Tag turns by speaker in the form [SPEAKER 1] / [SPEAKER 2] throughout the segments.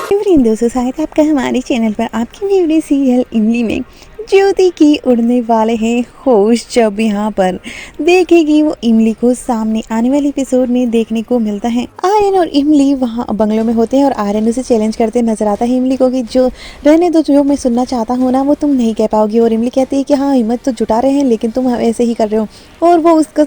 [SPEAKER 1] एवरीन दोस्तों, स्वागत है आपका हमारे चैनल पर। आपकी फेवरेट सीरियल इमली में ज्योति की उड़ने वाले हैं होश। जब यहाँ पर देखेगी वो इमली को सामने आने वाले एपिसोड में देखने को मिलता है। आर्यन और इमली वहाँ बंगलों में होते हैं और आर्यन उसे चैलेंज करते नजर आता है इमली को कि जो रहने दो, जो मैं सुनना चाहता हूँ ना वो तुम नहीं कह पाओगी। और इमली कहती है कि हाँ, हिम्मत तो जुटा रहे हैं लेकिन तुम ऐसे ही कर रहे हो। और वो उसका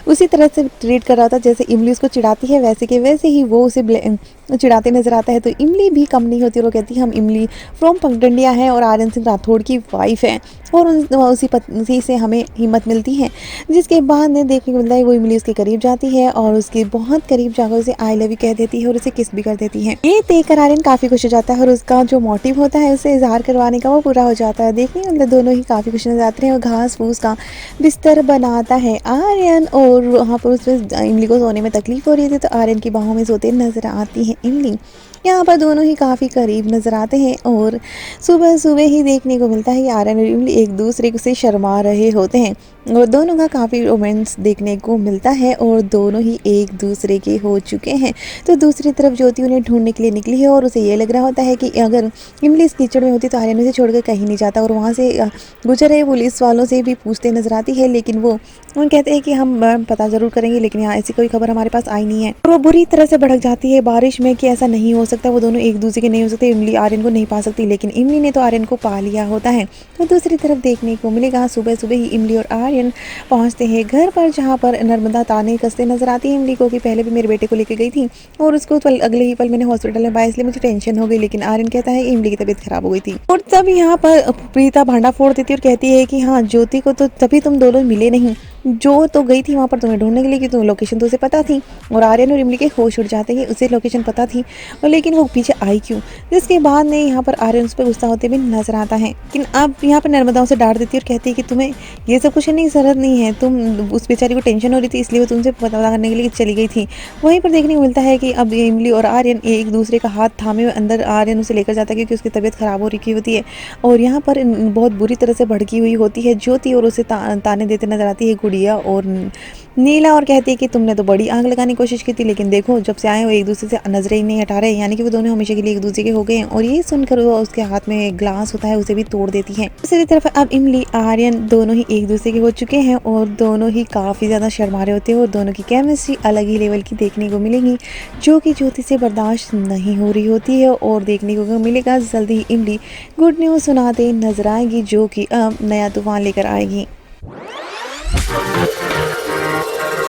[SPEAKER 1] उसी तरह से ट्रीट कर रहा था जैसे इमली उसको चिढ़ाती है, वैसे के वैसे ही वो उसे चिढ़ाते नजर आता है। तो इमली भी कम नहीं होती और वो कहती है हम इमली फ्रॉम पगडंडिया है और आर्यन सिंह राठौड़ की वाइफ है और उसी से हमें हिम्मत मिलती है। जिसके बाद ने देखने को मिलता है वो इमली उसके करीब जाती है और उसके बहुत करीब जाकर उसे आई लव यू कह देती है और उसे किस भी कर देती है। ये देखकर आर्यन काफी खुश हो जाता है और उसका जो मोटिव होता है उसे इजहार करवाने का वो पूरा हो जाता है। देखने को मिलता दोनों ही काफी खुश नजर आते हैं और घास फूस का बिस्तर बनाता है आर्यन। और वहाँ पर उसमें इमली को सोने में तकलीफ हो रही थी तो आर्यन की बाहों में सोते नजर आती है इमली। यहाँ पर दोनों ही काफ़ी करीब नजर आते हैं और सुबह सुबह ही देखने को मिलता है कि आर्यन और इमली एक दूसरे से शर्मा रहे होते हैं और दोनों का काफ़ी रोमांस देखने को मिलता है और दोनों ही एक दूसरे के हो चुके हैं। तो दूसरी तरफ ज्योति उन्हें ढूंढने के लिए निकली है और उसे ये लग रहा होता है कि अगर इमली इस कीचड़ में होती तो आर्यन उसे छोड़कर कहीं नहीं जाता। और वहाँ से गुजर रहे पुलिस वालों से भी पूछते नजर आती है लेकिन वो कहते हैं कि हम पता जरूर करेंगे लेकिन यहाँ ऐसी कोई खबर हमारे पास आई नहीं है। और वो बुरी तरह से भड़क जाती है बारिश में कि ऐसा नहीं हो सकता, वो दोनों एक दूसरे के नहीं हो सकते, इमली आर्यन को नहीं पा सकती लेकिन इमली ने तो आर्यन को पा लिया होता है। तो दूसरी तरफ देखने को मिलेगा सुबह सुबह ही इमली और आर्यन पहुंचते हैं घर पर जहाँ पर नर्मदा ताने कसते नजर आती है इमली को कि पहले भी मेरे बेटे को लेके गई थी और उसको तो अगले ही पल मैंने हॉस्पिटल में पाया इसलिए मुझे टेंशन हो गई। लेकिन आर्यन कहता है इमली की तबीयत खराब हो गई थी। और तब यहाँ पर प्रीता भांडा फोड़ देती है और कहती है कि हाँ, ज्योति को तो तभी तुम दोनों मिले नहीं, जो तो गई थी वहाँ पर तुम्हें ढूंढने के लिए कि तुम लोकेशन तो उसे पता थी। और आर्यन और इमली के होश उड़ जाते हैं, उसे लोकेशन पता थी और लेकिन वो पीछे आई क्यों। जिसके बाद ने यहाँ पर आर्यन उस पर गुस्सा होते हुए नजर आता है। लेकिन अब यहाँ पर नर्मदा उसे डांट देती है और कहती है कि तुम्हें ये सब कुछ नहीं जरूरत नहीं है, तुम उस बेचारी को टेंशन हो रही थी इसलिए वो तुमसे पता करने के लिए चली गई थी। वहीं पर देखने को मिलता है कि अब इमली और आर्यन एक दूसरे का हाथ थामे हुए अंदर आर्यन उसे लेकर जाता है क्योंकि उसकी तबीयत खराब हो रही होती है। और यहाँ पर बहुत बुरी तरह से भड़की हुई होती है ज्योति और उसे ताने देते नजर आती है गुड़िया और नीला और कहती है कि तुमने तो बड़ी आग लगाने की कोशिश की थी लेकिन देखो जब से आए हो एक दूसरे से नजरें ही नहीं हटा रहे, यानी कि वो दोनों हमेशा के लिए एक दूसरे के हो गए हैं। और ये सुनकर वो उसके हाथ में ग्लास होता है उसे भी तोड़ देती है। दूसरी तरफ अब इमली आर्यन दोनों ही एक दूसरे के हो चुके हैं और दोनों ही काफ़ी ज़्यादा शर्मा रहे होते हैं और दोनों की केमिस्ट्री अलग ही लेवल की देखने को मिलेगी जो कि ज्योति से बर्दाश्त नहीं हो रही होती है। और देखने को मिलेगा जल्दी ही इमली गुड न्यूज़ सुनाते नजर आएगी जो कि अब नया तूफान लेकर आएगी।